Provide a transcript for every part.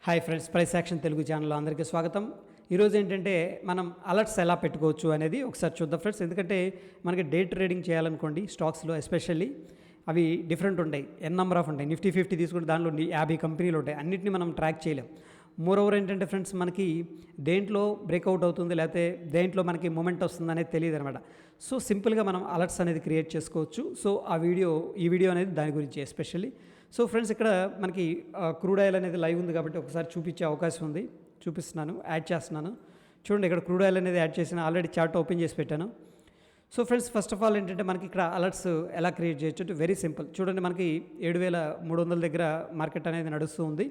Hi friends, price action Telugu ఛానల్లో అందరికీ స్వాగతం. ఈరోజు ఏంటంటే మనం అలర్ట్స్ ఎలా పెట్టుకోవచ్చు అనేది ఒకసారి చూద్దాం ఫ్రెండ్స్. ఎందుకంటే మనకి డే ట్రేడింగ్ చేయాలనుకోండి స్టాక్స్లో ఎస్పెషల్లీ అవి డిఫరెంట్ ఉంటాయి, ఎన్ నెంబర్ ఆఫ్ ఉంటాయి. నిఫ్టీ 50 తీసుకుంటే దాంట్లో 50 కంపెనీలు ఉంటాయి, అన్నింటినీ మనం ట్రాక్ చేయలేం. మోర్ ఓవర్ ఏంటంటే ఫ్రెండ్స్, మనకి దేంట్లో బ్రేక్అవుట్ అవుతుంది లేకపోతే దేంట్లో మనకి మూమెంట్ వస్తుంది అనేది తెలియదు అనమాట. సో సింపుల్గా మనం అలర్ట్స్ అనేది క్రియేట్ చేసుకోవచ్చు. సో ఈ వీడియో అనేది దాని గురించి ఎస్పెషల్లీ. సో ఫ్రెండ్స్, ఇక్కడ మనకి క్రూడ్ ఆయిల్ అనేది లైవ్ ఉంది కాబట్టి ఒకసారి చూపించే అవకాశం ఉంది. చూపిస్తున్నాను, యాడ్ చేస్తున్నాను. చూడండి, ఇక్కడ క్రూడ్ ఆయిల్ అనేది యాడ్ చేసిన, ఆల్రెడీ చార్ట్ ఓపెన్ చేసి పెట్టాను. So friends, first of all ఏంటంటే మనకి ఇక్కడ అలర్ట్స్ ఎలా క్రియేట్ చేయొచ్చు అంటే వెరీ సింపుల్. చూడండి, మనకి 7300 దగ్గర మార్కెట్ అనేది నడుస్తూ ఉంది,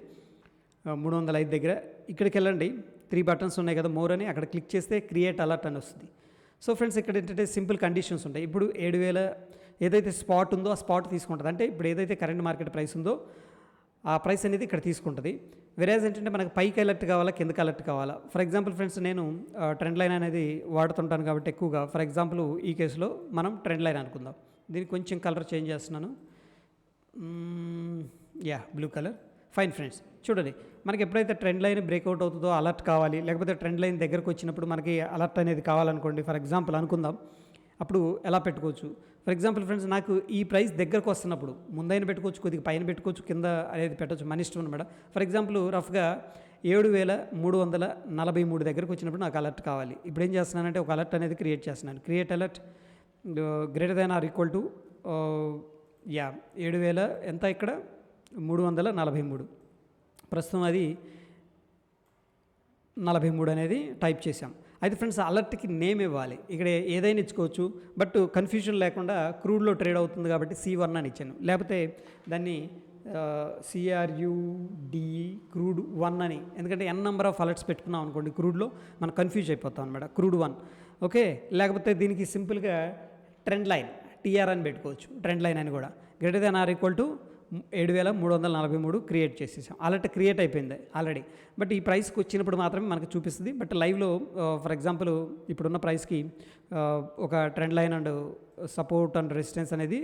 305 దగ్గర. ఇక్కడికి వెళ్ళండి, 3 బటన్స్ ఉన్నాయి కదా, మోర్ అని, అక్కడ క్లిక్ చేస్తే క్రియేట్ అలర్ట్ అని వస్తుంది. సో ఫ్రెండ్స్, ఇక్కడ ఏంటంటే సింపుల్ కండిషన్స్ ఉంటాయి. ఇప్పుడు 7000 ఏదైతే స్పాట్ ఉందో ఆ స్పాట్ తీసుకుంటుంది. అంటే ఇప్పుడు ఏదైతే కరెంట్ మార్కెట్ ప్రైస్ ఉందో ఆ ప్రైస్ అనేది ఇక్కడ తీసుకుంటుంది. వెరాజ్ ఏంటంటే మనకు పైకి అలర్ట్ కావాలా, కిందకి అలర్ట్ కావాలా. ఫర్ ఎగ్జాంపుల్ ఫ్రెండ్స్, నేను ట్రెండ్ లైన్ అనేది వాడుతుంటాను కాబట్టి ఎక్కువగా, ఫర్ ఎగ్జాంపుల్ ఈ కేసులో మనం ట్రెండ్ లైన్ అనుకుందాం. దీనికి కొంచెం కలర్ చేంజ్ చేస్తున్నాను, బ్లూ కలర్. ఫైన్ ఫ్రెండ్స్, చూడండి, మనకి ఎప్పుడైతే ట్రెండ్ లైన్ బ్రేక్అవుట్ అవుతుందో అలర్ట్ కావాలి, లేకపోతే ట్రెండ్ లైన్ దగ్గరకు వచ్చినప్పుడు మనకి అలర్ట్ అనేది కావాలనుకోండి, ఫర్ ఎగ్జాంపుల్ అనుకుందాం, అప్పుడు ఎలా పెట్టుకోవచ్చు. ఫర్ ఎగ్జాంపుల్ ఫ్రెండ్స్, నాకు ఈ ప్రైస్ దగ్గరకు వస్తున్నప్పుడు ముందైన పెట్టుకోవచ్చు, కొద్దిగా పైన పెట్టుకోవచ్చు, కింద అనేది పెట్టవచ్చు, మన ఇష్టం అనమాట. ఫర్ ఎగ్జాంపుల్ రఫ్గా 7343 దగ్గరకు వచ్చినప్పుడు నాకు అలర్ట్ కావాలి. ఇప్పుడు ఏం చేస్తున్నానంటే ఒక అలర్ట్ అనేది క్రియేట్ చేస్తున్నాను. Create alert greater than or equal to 7000 ఎంత, ఇక్కడ 343. ప్రస్తుతం అది 43 అనేది టైప్ చేసాం. అయితే ఫ్రెండ్స్, అలర్ట్కి నేమ్ ఇవ్వాలి. ఇక్కడ ఏదైనా ఇచ్చుకోవచ్చు, బట్ కన్ఫ్యూజన్ లేకుండా క్రూడ్లో ట్రేడ్ అవుతుంది కాబట్టి C1 అని ఇచ్చాను. లేకపోతే దాన్ని CRUD క్రూడ్ 1 అని, ఎందుకంటే ఎన్ నెంబర్ ఆఫ్ అలర్ట్స్ పెట్టుకున్నాం అనుకోండి క్రూడ్లో, మనం కన్ఫ్యూజ్ అయిపోతాం అనమాట. Crude 1, okay. లేకపోతే దీనికి సింపుల్గా ట్రెండ్ లైన్ TR అని పెట్టుకోవచ్చు, ట్రెండ్ లైన్ అని కూడా. Greater than or equal to 7343 create చేసేసాం. అలర్ట్ క్రియేట్ అయిపోయింది ఆల్రెడీ, బట్ ఈ ప్రైస్కి వచ్చినప్పుడు మాత్రమే మనకు చూపిస్తుంది. బట్ లైవ్లో ఫర్ ఎగ్జాంపుల్ ఇప్పుడున్న ప్రైస్కి ఒక trend line and support and resistance అనేది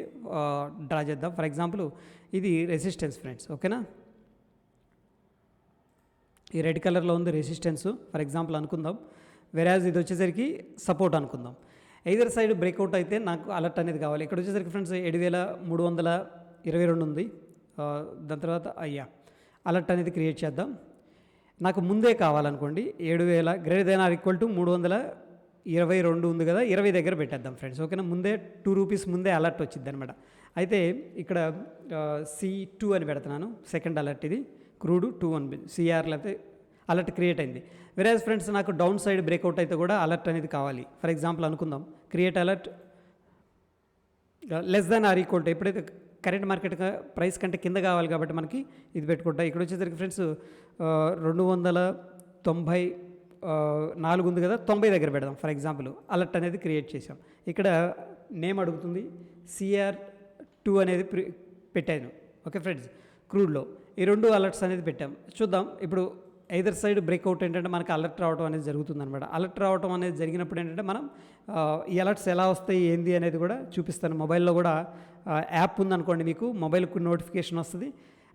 డ్రా చేద్దాం. ఫర్ ఎగ్జాంపుల్ ఇది రెసిస్టెన్స్ ఫ్రెండ్స్, ఓకేనా. ఈ రెడ్ కలర్లో ఉంది రెసిస్టెన్స్ ఫర్ ఎగ్జాంపుల్ అనుకుందాం. వెరాజ్ ఇది వచ్చేసరికి సపోర్ట్ అనుకుందాం. ఎయిదర్ సైడ్ బ్రేక్అవుట్ అయితే నాకు అలర్ట్ అనేది కావాలి. ఇక్కడ వచ్చేసరికి ఫ్రెండ్స్ 7322 ఉంది. దాని తర్వాత అలర్ట్ అనేది క్రియేట్ చేద్దాం. నాకు ముందే కావాలనుకోండి 7000 greater than or equal to 322 ఉంది కదా, 20 దగ్గర పెట్టేద్దాం ఫ్రెండ్స్, ఓకేనా. ముందే 2 రూపీస్ ముందే అలర్ట్ వచ్చింది అనమాట. అయితే ఇక్కడ C2 అని పెడుతున్నాను, సెకండ్ అలర్ట్ ఇది. క్రూడ్ 2 అని CR లేకపోతే అలర్ట్ క్రియేట్ అయింది. వెరాజ్ ఫ్రెండ్స్, నాకు డౌన్ సైడ్ బ్రేక్అవుట్ అయితే కూడా అలర్ట్ అనేది కావాలి. ఫర్ ఎగ్జాంపుల్ అనుకుందాం, create alert less than or equal to, ఎప్పుడైతే కరెంట్ మార్కెట్ ప్రైస్ కంటే కింద కావాలి కాబట్టి మనకి ఇది పెట్టుకుంటా. ఇక్కడ వచ్చేసరికి ఫ్రెండ్స్ 294 ఉంది కదా, 90 దగ్గర పెడదాం ఫర్ ఎగ్జాంపుల్. అలర్ట్ అనేది క్రియేట్ చేసాం. ఇక్కడ నేమ్ అడుగుతుంది, CR2 అనేది పెట్టాను, ఓకే ఫ్రెండ్స్. క్రూడ్లో ఈ 2 అలర్ట్స్ అనేది పెట్టాం. చూద్దాం ఇప్పుడు ఎయిదర్ సైడ్ బ్రేక్అవుట్ ఏంటంటే మనకు అలర్ట్ రావడం అనేది జరుగుతుంది అనమాట. అలర్ట్ రావడం అనేది జరిగినప్పుడు ఏంటంటే మనం ఈ అలర్ట్స్ ఎలా వస్తాయి ఏంది అనేది కూడా చూపిస్తాను. మొబైల్లో కూడా యాప్ ఉందనుకోండి, మీకు మొబైల్కు నోటిఫికేషన్ వస్తుంది.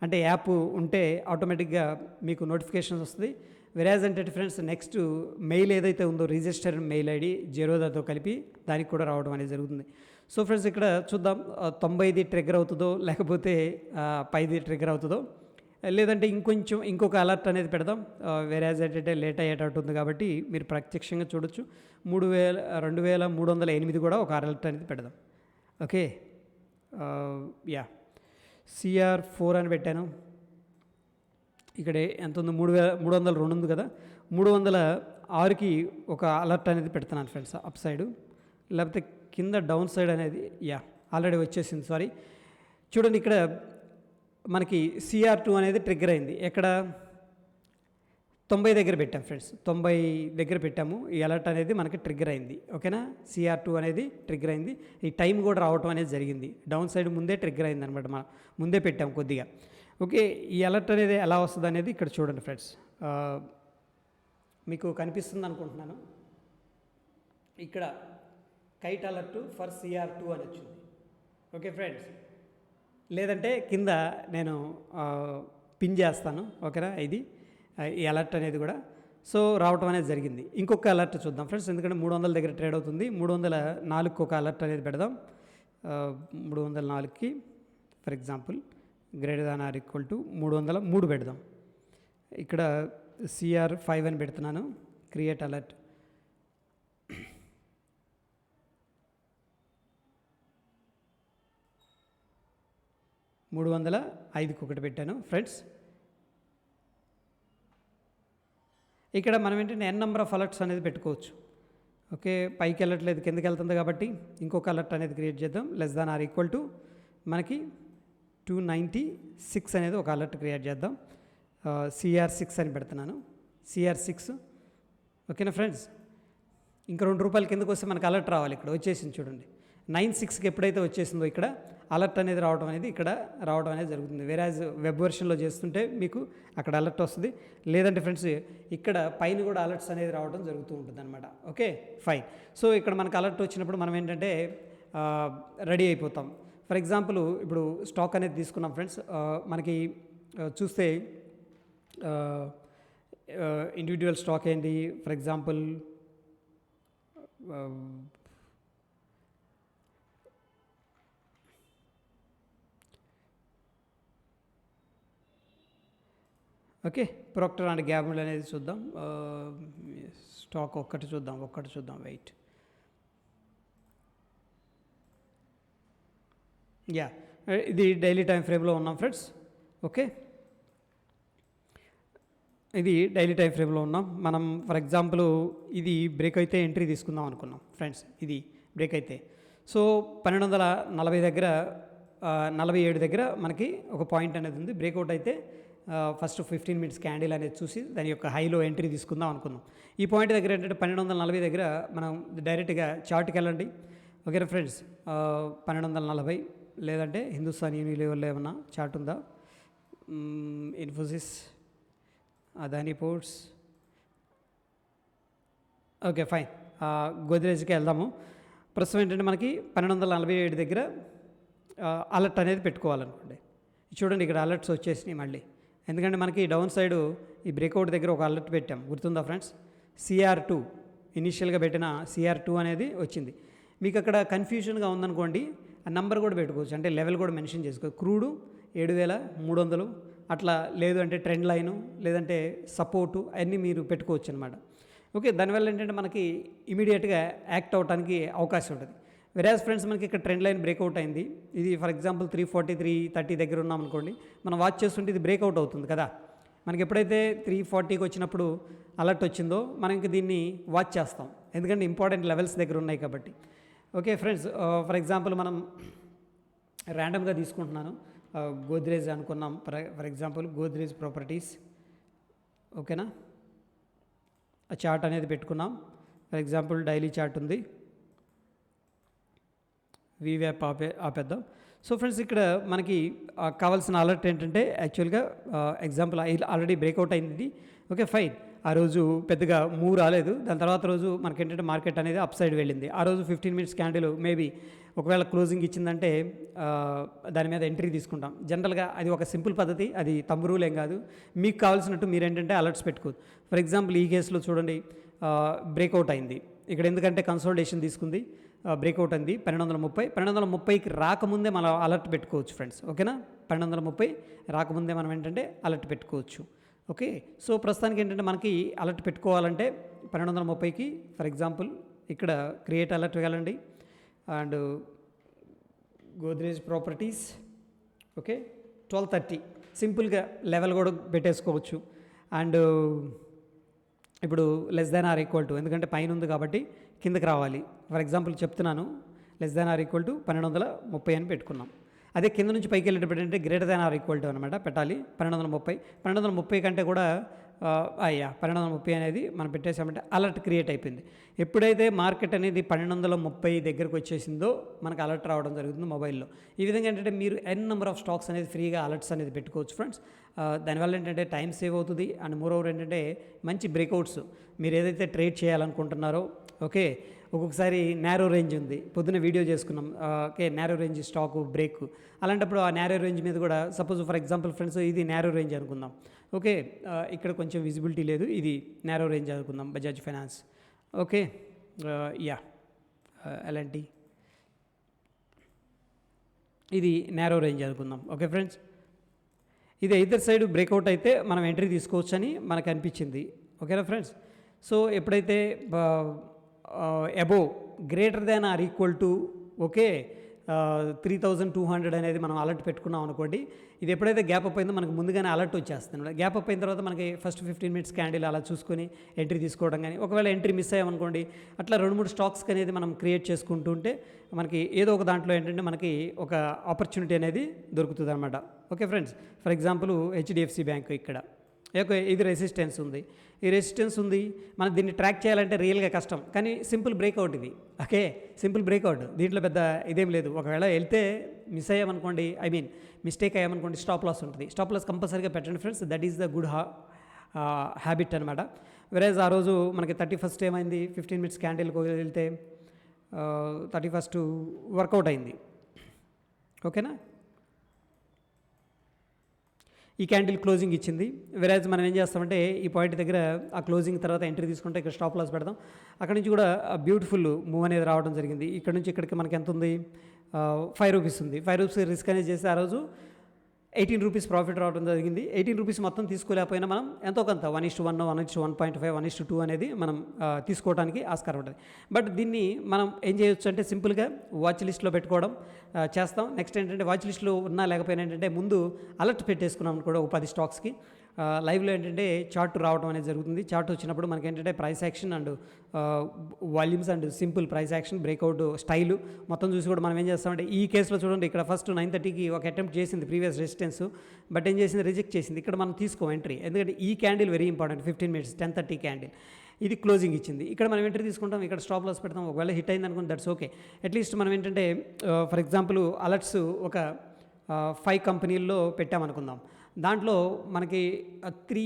అంటే యాప్ ఉంటే ఆటోమేటిక్గా మీకు నోటిఫికేషన్స్ వస్తుంది. వెరాజ్ అంటే ఫ్రెండ్స్, నెక్స్ట్ మెయిల్ ఏదైతే ఉందో రిజిస్టర్ మెయిల్ ID జెరోదాతో కలిపి దానికి కూడా రావడం అనేది జరుగుతుంది. సో ఫ్రెండ్స్, ఇక్కడ చూద్దాం 90ది ట్రిగ్గర్ అవుతుందో లేకపోతే 10ది ట్రిగ్గర్ అవుతుందో, లేదంటే ఇంకొక అలర్ట్ అనేది పెడదాం. వేరేజ్ ఏంటంటే లేట్ అయ్యేటట్టు ఉంది కాబట్టి మీరు ప్రత్యక్షంగా చూడొచ్చు. 2308 కూడా ఒక అలర్ట్ అనేది పెడదాం, ఓకే. CR4 అని పెట్టాను. ఇక్కడ ఎంత ఉంది, 302 ఉంది కదా, 306కి ఒక అలర్ట్ అనేది పెడుతున్నాను ఫ్రెండ్స్, అప్ సైడు. లేకపోతే కింద డౌన్ సైడ్ అనేది ఆల్రెడీ వచ్చేసింది, సారీ. చూడండి, ఇక్కడ మనకి CR2 అనేది ట్రిగ్గర్ అయింది. ఎక్కడ 90 దగ్గర పెట్టాం ఫ్రెండ్స్, 90 దగ్గర పెట్టాము. ఈ అలర్ట్ అనేది మనకి ట్రిగ్గర్ అయింది, ఓకేనా. CR2 అనేది ట్రిగ్గర్ అయింది. ఈ టైం కూడా రావటం అనేది జరిగింది. డౌన్ సైడ్ ముందే ట్రిగ్గర్ అయింది అనమాట, మనం ముందే పెట్టాము కొద్దిగా, ఓకే. ఈ అలర్ట్ అనేది ఎలా వస్తుంది అనేది ఇక్కడ చూడండి ఫ్రెండ్స్, మీకు కనిపిస్తుంది అనుకుంటున్నాను. ఇక్కడ కైట్ అలర్ట్ ఫర్ CR2 అని వచ్చింది, ఓకే ఫ్రెండ్స్. లేదంటే కింద నేను పిన్ చేస్తాను, ఓకేనా. ఇది ఈ అలర్ట్ అనేది కూడా సో రావటం అనేది జరిగింది. ఇంకొక అలర్ట్ చూద్దాం ఫ్రెండ్స్, ఎందుకంటే 300 దగ్గర ట్రేడ్ అవుతుంది. 304కి ఒక అలర్ట్ అనేది పెడదాం. 304కి for example greater than or equal to 303 పెడదాం. ఇక్కడ CR5 అని పెడుతున్నాను. Create alert. $305కి ఒకటి పెట్టాను ఫ్రెండ్స్. ఇక్కడ మనం ఏంటంటే n నెంబర్ ఆఫ్ అలర్ట్స్ అనేది పెట్టుకోవచ్చు. ఓకే, పైకి వెళ్ళట్లేదు, కిందకి వెళ్తుంది కాబట్టి ఇంకొక అలర్ట్ అనేది క్రియేట్ చేద్దాం. Less than or equal to మనకి 296 అనేది ఒక అలర్ట్ క్రియేట్ చేద్దాం. CR6 అని పెడుతున్నాను. CR6 ఓకేనా ఫ్రెండ్స్. ఇంకా ₹2 కిందకు వస్తే మనకు అలర్ట్ రావాలి. ఇక్కడ వచ్చేసింది చూడండి. 96కి ఎప్పుడైతే వచ్చేసిందో ఇక్కడ అలర్ట్ అనేది రావడం అనేది ఇక్కడ రావడం అనేది జరుగుతుంది. వేరేజ్ వెబ్ వెర్షన్లో చేస్తుంటే మీకు అక్కడ అలర్ట్ వస్తుంది. లేదంటే ఫ్రెండ్స్ ఇక్కడ పైన కూడా అలర్ట్స్ అనేది రావడం జరుగుతూ ఉంటుంది అనమాట. Okay fine. సో ఇక్కడ మనకు అలర్ట్ వచ్చినప్పుడు మనం ఏంటంటే రెడీ అయిపోతాం. ఫర్ ఎగ్జాంపుల్ ఇప్పుడు స్టాక్ అనేది తీసుకున్నాం ఫ్రెండ్స్. మనకి చూస్తే ఇండివిజువల్ స్టాక్ ఏంటి, for example okay Procter and gable అనేది చూద్దాం. స్టాక్ ఒక్కటి చూద్దాం వెయిట్. యా, ఇది డైలీ టైం ఫ్రేమ్లో ఉన్నాం ఫ్రెండ్స్. ఓకే, ఇది డైలీ టైం ఫ్రేమ్లో ఉన్నాం మనం. ఫర్ ఎగ్జాంపుల్ ఇది బ్రేక్ అయితే ఎంట్రీ తీసుకుందాం అనుకున్నాం ఫ్రెండ్స్. ఇది బ్రేక్ అయితే సో 1240 దగ్గర 47 దగ్గర మనకి ఒక పాయింట్ అనేది ఉంది. బ్రేక్అవుట్ అయితే ఫస్ట్ 15 మినిట్స్ క్యాండిల్ అనేది చూసి దాని యొక్క హైలో ఎంట్రీ తీసుకుందాం అనుకుందాం. ఈ పాయింట్ దగ్గర ఏంటంటే 1240 దగ్గర మనం డైరెక్ట్గా చార్ట్కి వెళ్ళండి. ఓకేనా ఫ్రెండ్స్, 1240 లేదంటే హిందుస్థాన్ యూనిలీవర్లో ఏమన్నా చార్ట్ ఉందా, Infosys, Adani ports, okay fine, గోద్రేజ్కి వెళ్దాము. ప్రస్తుతం ఏంటంటే మనకి 1247 దగ్గర అలర్ట్ అనేది పెట్టుకోవాలనుకోండి. చూడండి ఇక్కడ అలర్ట్స్ వచ్చేసినాయి మళ్ళీ. ఎందుకంటే మనకి డౌన్ సైడు ఈ బ్రేక్అవుట్ దగ్గర ఒక అలర్ట్ పెట్టాం, గుర్తుందా ఫ్రెండ్స్. CR2 ఇనీషియల్గా పెట్టిన CR2 అనేది వచ్చింది. మీకు అక్కడ కన్ఫ్యూజన్గా ఉందనుకోండి, ఆ నెంబర్ కూడా పెట్టుకోవచ్చు, అంటే లెవెల్ కూడా మెన్షన్ చేసుకోవచ్చు. క్రూడు 7300 అట్లా, లేదు అంటే ట్రెండ్ లైను, లేదంటే సపోర్టు అన్నీ మీరు పెట్టుకోవచ్చు అనమాట. ఓకే, దానివల్ల ఏంటంటే మనకి ఇమీడియట్గా యాక్ట్ అవడానికి అవకాశం ఉంటుంది. వెరాజ్ ఫ్రెండ్స్ మనకి ఇక్కడ ట్రెండ్ లైన్ బ్రేక్అవుట్ అయింది. ఇది ఫర్ ఎగ్జాంపుల్ 340 330 దగ్గర ఉన్నాం అనుకోండి, మనం వాచ్ చేస్తుంటే ఇది బ్రేక్అవుట్ అవుతుంది కదా. మనకి ఎప్పుడైతే 340కి వచ్చినప్పుడు అలర్ట్ వచ్చిందో మనం ఇంక దీన్ని వాచ్ చేస్తాం, ఎందుకంటే ఇంపార్టెంట్ లెవెల్స్ దగ్గర ఉన్నాయి కాబట్టి. ఓకే ఫ్రెండ్స్, ఫర్ ఎగ్జాంపుల్ మనం ర్యాండమ్గా తీసుకుంటున్నాను, గోద్రేజ్ అనుకున్నాం. ఫర్ ఎగ్జాంపుల్ గోద్రేజ్ ప్రాపర్టీస్, ఓకేనా. ఆ చార్ట్ అనేది పెట్టుకున్నాం. ఫర్ ఎగ్జాంపుల్ డైలీ చార్ట్ ఉంది, వీవ్యాప్ ఆపేద్దాం. సో ఫ్రెండ్స్ ఇక్కడ మనకి కావాల్సిన అలర్ట్ ఏంటంటే యాక్చువల్గా ఎగ్జాంపుల్ ఆల్రెడీ బ్రేక్అవుట్ అయింది. ఓకే ఫైన్, ఆ రోజు పెద్దగా మూవ్ రాలేదు. దాని తర్వాత రోజు మనకి ఏంటంటే మార్కెట్ అనేది అప్ సైడ్ వెళ్ళింది. ఆ రోజు 15 మినిట్స్ క్యాండిల్ మేబీ ఒకవేళ క్లోజింగ్ ఇచ్చిందంటే దాని మీద ఎంట్రీ తీసుకుంటాం. జనరల్గా అది ఒక సింపుల్ పద్ధతి, అది తమ్ము రూల్ ఏం కాదు. మీకు కావాల్సినట్టు మీరు ఏంటంటే అలర్ట్స్ పెట్టుకోవచ్చు. ఫర్ ఎగ్జాంపుల్ ఈ కేసులో చూడండి, బ్రేక్అవుట్ అయింది ఇక్కడ, ఎందుకంటే కన్సోలిడేషన్ తీసుకుంది, బ్రేక్అవుట్ అయింది 1230కి రాకముందే మనం అలర్ట్ పెట్టుకోవచ్చు ఫ్రెండ్స్. ఓకేనా, 1230 రాకముందే మనం ఏంటంటే అలర్ట్ పెట్టుకోవచ్చు. ఓకే, సో ప్రస్తుతానికి ఏంటంటే మనకి అలర్ట్ పెట్టుకోవాలంటే 1230కి ఫర్ ఎగ్జాంపుల్ ఇక్కడ క్రియేట్ అలర్ట్ వెళ్ళండి అండ్ గోద్రేజ్ ప్రాపర్టీస్. ఓకే, 1230 సింపుల్గా లెవెల్ కూడా పెట్టేసుకోవచ్చు. అండ్ ఇప్పుడు less than or equal to, ఎందుకంటే పైన ఉంది కాబట్టి కిందకి రావాలి. ఫర్ ఎగ్జాంపుల్ చెప్తున్నాను, less than or equal to 1230 అని పెట్టుకున్నాం. అదే కింద నుంచి పైకి వెళ్ళేటప్పుడు ఏంటంటే greater than or equal to అనమాట పెట్టాలి. 1230 కంటే కూడా 1230 అనేది మనం పెట్టేసామంటే అలర్ట్ క్రియేట్ అయిపోయింది. ఎప్పుడైతే మార్కెట్ అనేది 1230 దగ్గరకు వచ్చేసిందో మనకు అలర్ట్ రావడం జరుగుతుంది మొబైల్లో. ఈ విధంగా ఏంటంటే మీరు ఎన్ నెంబర్ ఆఫ్ స్టాక్స్ అనేది ఫ్రీగా అలర్ట్స్ అనేది పెట్టుకోవచ్చు ఫ్రెండ్స్. దానివల్ల ఏంటంటే టైం సేవ్ అవుతుంది అండ్ మోర్ ఓవర్ ఏంటంటే మంచి బ్రేక్అవుట్స్ మీరు ఏదైతే ట్రేడ్ చేయాలనుకుంటున్నారో, ఓకే, ఒక్కొక్కసారి నేరో రేంజ్ ఉంది, పొద్దున్న వీడియో చేసుకున్నాం, okay narrow range stock break, అలాంటప్పుడు ఆ నేరో రేంజ్ మీద కూడా సపోజ్ ఫర్ ఎగ్జాంపుల్ ఫ్రెండ్స్ ఇది నేరో రేంజ్ అనుకుందాం, ఓకే ఇక్కడ కొంచెం విజిబిలిటీ లేదు, ఇది నేరో రేంజ్ అనుకుందాం బజాజ్ ఫైనాన్స్, ఓకే యా ఎలాంటి ఇది నేరో రేంజ్ అనుకుందాం, ఓకే ఫ్రెండ్స్. ఇది ఇద్దరు సైడ్ బ్రేక్అవుట్ అయితే మనం ఎంట్రీ తీసుకోవచ్చు అని మనకు అనిపించింది, ఓకేనా ఫ్రెండ్స్. సో ఎప్పుడైతే above greater than or equal to okay 3200 అనేది మనం అలర్ట్ పెట్టుకున్నాం అనుకోండి, ఇది ఎప్పుడైతే గ్యాప్ అప్ అయిందో మనకు ముందుగానే అలర్ట్ వచ్చేస్తుంది. గ్యాప్ అప్ అయిన తర్వాత మనకి ఫస్ట్ 15 మినిట్స్ క్యాండిల్ అలా చూసుకొని ఎంట్రీ తీసుకోవడం కానీ, ఒకవేళ ఎంట్రీ మిస్ అయ్యామనుకోండి అట్లా 2-3 స్టాక్స్ అనేది మనం క్రియేట్ చేసుకుంటూ ఉంటే మనకి ఏదో ఒక దాంట్లో ఏంటంటే మనకి ఒక ఆపర్చునిటీ అనేది దొరుకుతుంది అనమాట, okay friends. For example HDFC bank ఇక్కడ ఇది రెసిస్టెన్స్ ఉంది, ఈ రెసిస్టెన్స్ ఉంది, మనం దీన్ని ట్రాక్ చేయాలంటే రియల్గా కష్టం, కానీ సింపుల్ బ్రేక్అవుట్ ఇది, ఓకే సింపుల్ బ్రేక్అవుట్, దీంట్లో పెద్ద ఇదేం లేదు. ఒకవేళ వెళ్తే మిస్ అయ్యామనుకోండి, ఐ మీన్ మిస్టేక్ అయ్యామనుకోండి స్టాప్ లాస్ ఉంటుంది, స్టాప్ లాస్ కంపల్సరీగా పెట్టండి friends, that is the good habit అనమాట. వెరేజ్ ఆ రోజు మనకి 31st ఏమైంది, 15 మినిట్స్ క్యాండిల్కి వెళ్తే 31st వర్కౌట్ అయింది, ఓకేనా. ఈ క్యాండిల్ క్లోజింగ్ ఇచ్చింది, వెరాజ్ మనం ఏం చేస్తామంటే ఈ పాయింట్ దగ్గర ఆ క్లోజింగ్ తర్వాత ఎంట్రీ తీసుకుంటే ఇక్కడ స్టాప్ లాస్ పెడతాం, అక్కడ నుంచి కూడా బ్యూటిఫుల్ మూవ్ అనేది రావడం జరిగింది. ఇక్కడ నుంచి ఇక్కడికి మనకి ఎంత ఉంది, 5 రూపీస్ ఉంది, 5 రూపీస్ రిస్క్ అనేది చేసి ఆ రోజు 18 రూపీస్ ప్రాఫిట్ రావడం జరిగింది. 18 రూపీస్ మొత్తం తీసుకోలేకపోయినా మనం ఎంతో కొంత 1:1, 1:1.5, 1:2 అనేది మనం తీసుకోవడానికి ఆస్కారం ఉంటుంది. బట్ దీన్ని మనం ఏం చేయొచ్చు అంటే సింపుల్గా వాచ్ లిస్ట్లో పెట్టుకోవడం చేస్తాం. నెక్స్ట్ ఏంటంటే వాచ్ లిస్ట్లో ఉన్నా లేకపోయినా ఏంటంటే ముందు అలర్ట్ పెట్టేసుకున్నాం కూడా ఒక 10 స్టాక్స్కి, లైవ్లో ఏంటంటే చార్ట్ రావడం అనేది జరుగుతుంది. చార్ట్ వచ్చినప్పుడు మనకి ఏంటంటే price action and volumes and simple price action breakout style మొత్తం చూసి కూడా మనం ఏం చేస్తామంటే ఈ కేసులో చూడండి, ఇక్కడ ఫస్ట్ 9:30కి ఒక అటెంప్ట్ చేసింది ప్రీవియస్ రెసిస్టెన్స్, బట్ ఏం చేసింది రిజెక్ట్ చేసింది. ఇక్కడ మనం తీసుకో ఎంట్రీ, ఎందుకంటే ఈ candle very important, 15 minutes 10:30 candle ఇది క్లోజింగ్ ఇచ్చింది, ఇక్కడ మనం ఎంట్రీ తీసుకుంటాం, ఇక్కడ స్టాప్ లాస్ పెడతాం. ఒకవేళ హిట్ అయింది అనుకుంటే దట్స్ ఓకే, అట్లీస్ట్ మనం ఏంటంటే ఫర్ ఎగ్జాంపుల్ అలర్ట్స్ ఒక 5 కంపెనీల్లో పెట్టామనుకుందాం, దాంట్లో మనకి 3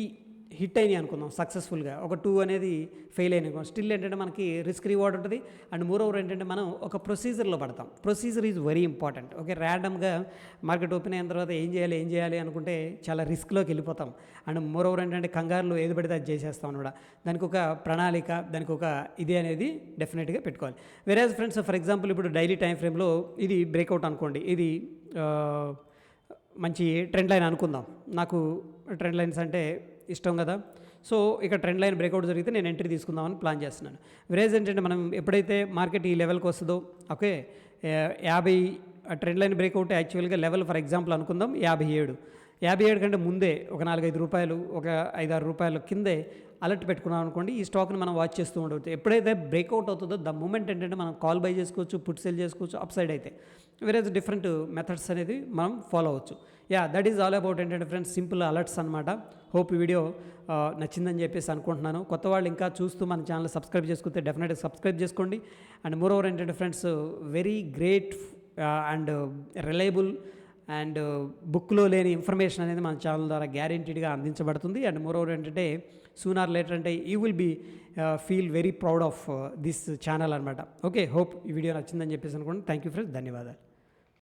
హిట్ అయినాయి అనుకుందాం సక్సెస్ఫుల్గా, ఒక 2 అనేది ఫెయిల్ అయినాయి అనుకుందాం, స్టిల్ ఏంటంటే మనకి రిస్క్ రివార్డ్ ఉంటుంది. అండ్ మోర్ ఓవర్ ఏంటంటే మనం ఒక ప్రొసీజర్లో పడతాం, procedure is very important, okay. ర్యాండమ్గా మార్కెట్ ఓపెన్ అయిన తర్వాత ఏం చేయాలి అనుకుంటే చాలా రిస్క్లోకి వెళ్ళిపోతాం. అండ్ మోర్ ఓవర్ ఏంటంటే కంగారులో ఏది పడితే అది చేసేస్తాం అనమాట. దానికి ఒక ప్రణాళిక, దానికి ఒక ఇది అనేది డెఫినెట్గా పెట్టుకోవాలి. వెరాజ్ ఫ్రెండ్స్ ఫర్ ఎగ్జాంపుల్ ఇప్పుడు డైలీ టైం ఫ్రేమ్లో ఇది బ్రేక్అవుట్ అనుకోండి, ఇది మంచి ట్రెండ్ లైన్ అనుకుందాం, నాకు ట్రెండ్ లైన్స్ అంటే ఇష్టం కదా. సో ఇక ట్రెండ్ లైన్ బ్రేక్అవుట్ జరిగితే నేను ఎంట్రీ తీసుకుందామని ప్లాన్ చేస్తున్నాను. వెరేజ్ ఏంటంటే మనం ఎప్పుడైతే మార్కెట్ ఈ లెవెల్కి వస్తుందో, ఓకే 50 ట్రెండ్ లైన్ బ్రేక్అవుట్ యాక్చువల్గా లెవెల్ ఫర్ ఎగ్జాంపుల్ అనుకుందాం 57 కంటే ముందే ఒక 4-5 రూపాయలు, ఒక 5-6 రూపాయల కిందే అలర్ట్ పెట్టుకున్నాం అనుకోండి, ఈ స్టాక్ని మనం వాచ్ చేస్తూ ఉండవచ్చు. ఎప్పుడైతే బ్రేక్అవుట్ అవుతుందో ద మూమెంట్ ఏంటంటే మనం కాల్ బై చేసుకోవచ్చు, పుట్ సెల్ చేసుకోవచ్చు అప్ సైడ్ అయితే, వేరేజ్ డిఫరెంట్ మెథడ్స్ అనేది మనం ఫాలో అవ్వచ్చు. Yeah that is all about ఏంటంటే ఫ్రెండ్స్ సింపుల్ అలర్ట్స్ అనమాట. హోప్ ఈ వీడియో నచ్చిందని చెప్పేసి అనుకుంటున్నాను. కొత్త వాళ్ళు ఇంకా చూస్తూ మన ఛానల్ సబ్స్క్రైబ్ చేసుకుంటే డెఫినెట్గా సబ్స్క్రైబ్ చేసుకోండి. అండ్ మోర్ ఓవర్ ఏంటంటే friends very great and reliable and బుక్లో లేని ఇన్ఫర్మేషన్ అనేది మన ఛానల్ ద్వారా గ్యారెంటీడ్గా అందించబడుతుంది. అండ్ మోర్ ఓవర్ ఏంటంటే సూన్ ఆర్ లేటర్ అంటే you will be feel very proud of this channel అనమాట. ఓకే హోప్ ఈ వీడియో నచ్చిందని చెప్పేసి అనుకోండి. థ్యాంక్ యూ ఫ్రెండ్స్, ధన్యవాదాలు.